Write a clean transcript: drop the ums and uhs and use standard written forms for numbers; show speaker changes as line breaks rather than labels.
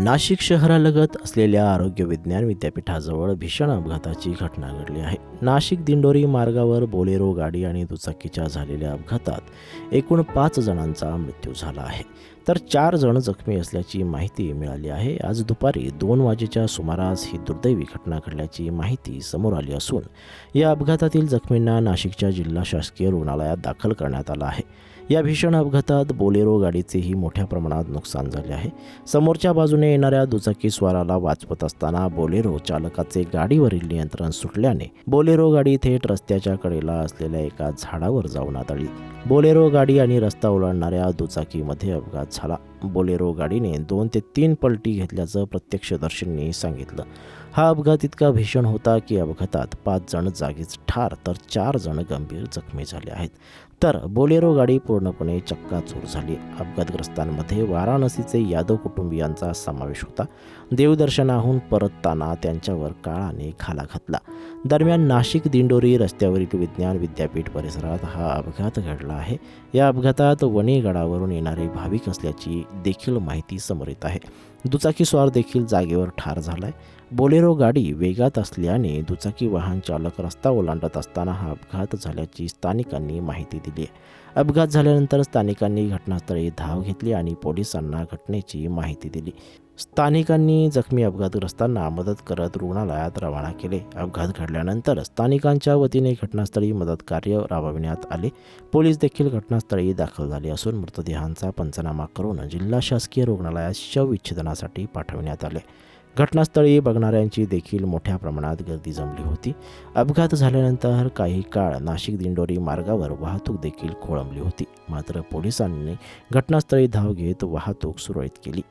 नाशिक शहरालगत असलेल्या आरोग्य विज्ञान विद्यापीठाजवळ भीषण अपघाताची घटना घडली आहे. नाशिक दिंडोरी मार्गावर बोलेरो गाडी आणि दुचाकीच्या झालेल्या अपघातात एकूण 5 जणांचा मृत्यू झाला आहे, तर 4 जण जखमी असल्याची माहिती मिळाली आहे. आज दुपारी 2 वाजेच्या सुमारास ही दुर्दैवी घटना घडल्याची माहिती समोर आली असून या अपघातातील जखमींना नाशिकच्या जिल्हा शासकीय रुग्णालयात दाखल करण्यात आलं आहे. या भीषण अपघातात बोलेरो गाडीचेही मोठ्या प्रमाणात नुकसान झाले आहे. समोरच्या बाजूने येणाऱ्या दुचाकीस्वाराला वाचवत असताना बोलेरो चालकाचे गाडीवरील नियंत्रण सुटल्याने बोलेरो गाडी थेट रस्त्याच्या कडेला असलेल्या एका झाडावर जाऊन आदळली. बोलेरो गाडी आणि रस्ता ओलांडणाऱ्या दुचाकीमध्ये अपघात झाला. बोलेरो गाडीने 2 ते 3 पलटी घेतल्याचं प्रत्यक्षदर्शींनी सांगितलं. हा अपघात इतका भीषण होता की अपघातात 5 जण जागीच ठार तर 4 जण गंभीर जखमी झाले आहेत. तर बोलेरो गाडी पूर्णपणे चक्काचूर झाली. अपघातग्रस्तांमध्ये वाराणसीचे यादव कुटुंबियांचा समावेश होता. देवदर्शनाहून परतताना त्यांच्यावर काळाने घाला घातला. दरम्यान नाशिक दिंडोरी रस्त्यावरील विज्ञान विद्यापीठ परिसरात हा अपघात घडला आहे. या अपघातात वणीगडावरून येणारे भाविक असल्याची देखील माहिती समोर येत आहे. दुचाकीस्वार देखील जागेवर ठार झालाय. बोलेरो गाडी वेगात असल्याने दुचाकी वाहन चालक रस्ता ओलांडत असताना हा अपघात झाल्याची स्थानिकांनी माहिती दिली आहे. अपघात झाल्यानंतर स्थानिकांनी घटनास्थळी धाव घेतली आणि पोलिसांना घटनेची माहिती दिली. स्थानिकांनी जखमी अपघातग्रस्तांना मदत करत रुग्णालयात रवाना केले. अपघात घडल्यानंतर स्थानिकांच्या वतीने घटनास्थळी मदत कार्य राबविण्यात आले. पोलीस देखील घटनास्थळी दाखल झाले असून मृतदेहांचा पंचनामा करून जिल्हा शासकीय रुग्णालयात शवविच्छेदनासाठी पाठवण्यात आले. घटनास्थळी बघणाऱ्यांची देखील मोठ्या प्रमाणात गर्दी जमली होती. अपघात झाल्यानंतर काही काळ नाशिक दिंडोरी मार्गावर वाहतूक देखील खोळंबली होती. मात्र पोलिसांनी घटनास्थळी धाव घेत वाहतूक सुरळीत केली.